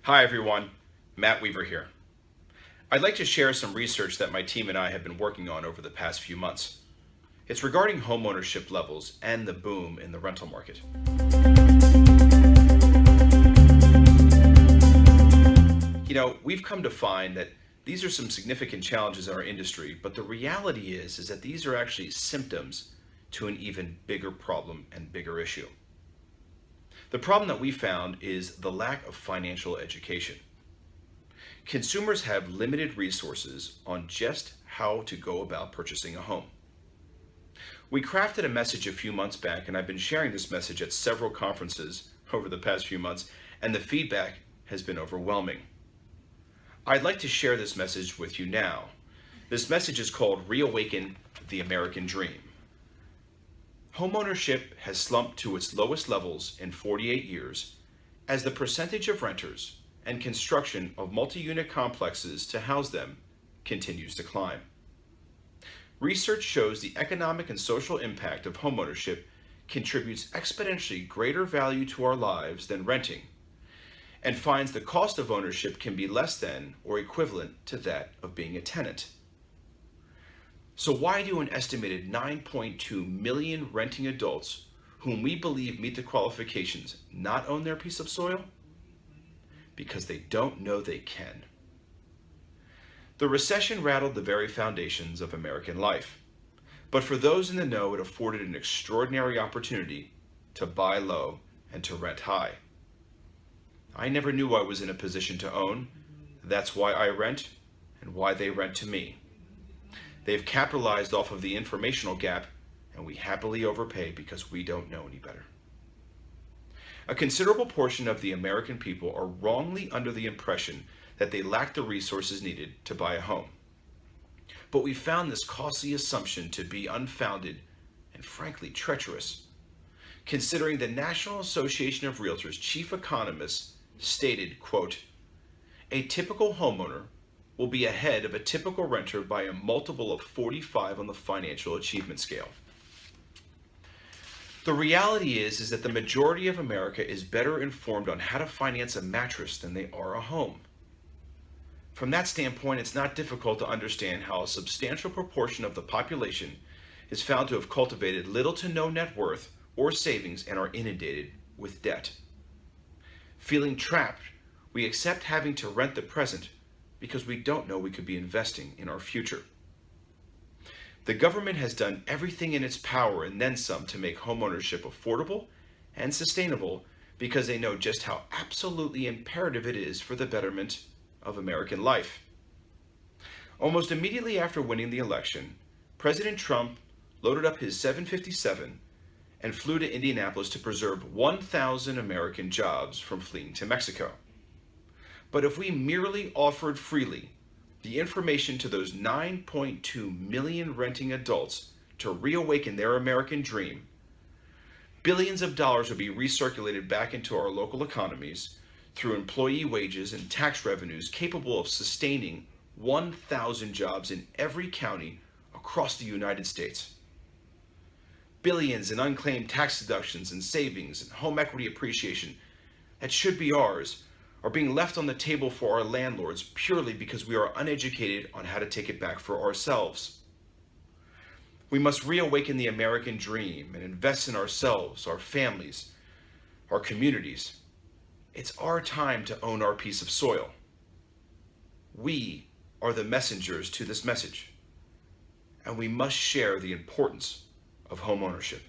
Hi everyone, MWeaver here. I'd like to share some research that my team and I have been working on over the past few months. It's regarding homeownership levels and the boom in the rental market. We've come to find that these are some significant challenges in our industry, but the reality is that these are actually symptoms to an even bigger problem and bigger issue. The problem that we found is the lack of financial education. Consumers have limited resources on just how to go about purchasing a home. We crafted a message a few months back, and I've been sharing this message at several conferences over the past few months, and the feedback has been overwhelming. I'd like to share this message with you now. This message is called Reawaken the American Dream. Homeownership has slumped to its lowest levels in 48 years as the percentage of renters and construction of multi-unit complexes to house them continues to climb. Research shows the economic and social impact of homeownership contributes exponentially greater value to our lives than renting, and finds the cost of ownership can be less than or equivalent to that of being a tenant. So why do an estimated 9.2 million renting adults whom we believe meet the qualifications not own their piece of soil? Because they don't know they can. The recession rattled the very foundations of American life, but for those in the know, it afforded an extraordinary opportunity to buy low and to rent high. I never knew I was in a position to own. That's why I rent and why they rent to me. They've capitalized off of the informational gap, and we happily overpay because we don't know any better. A considerable portion of the American people are wrongly under the impression that they lack the resources needed to buy a home. But we found this costly assumption to be unfounded and frankly treacherous, considering the National Association of Realtors chief economist stated, quote, "A typical homeowner will be ahead of a typical renter by a multiple of 45 on the financial achievement scale." The reality is that the majority of America is better informed on how to finance a mattress than they are a home. From that standpoint, it's not difficult to understand how a substantial proportion of the population is found to have cultivated little to no net worth or savings and are inundated with debt. Feeling trapped, we accept having to rent the present because we don't know we could be investing in our future. The government has done everything in its power and then some to make homeownership affordable and sustainable because they know just how absolutely imperative it is for the betterment of American life. Almost immediately after winning the election, President Trump loaded up his 757 and flew to Indianapolis to preserve 1,000 American jobs from fleeing to Mexico. But if we merely offered freely the information to those 9.2 million renting adults to reawaken their American dream, billions of dollars would be recirculated back into our local economies through employee wages and tax revenues capable of sustaining 1,000 jobs in every county across the United States. Billions in unclaimed tax deductions and savings and home equity appreciation that should be ours are being left on the table for our landlords purely because we are uneducated on how to take it back for ourselves. We must reawaken the American dream and invest in ourselves, our families, our communities. It's our time to own our piece of soil. We are the messengers to this message, and we must share the importance of home ownership.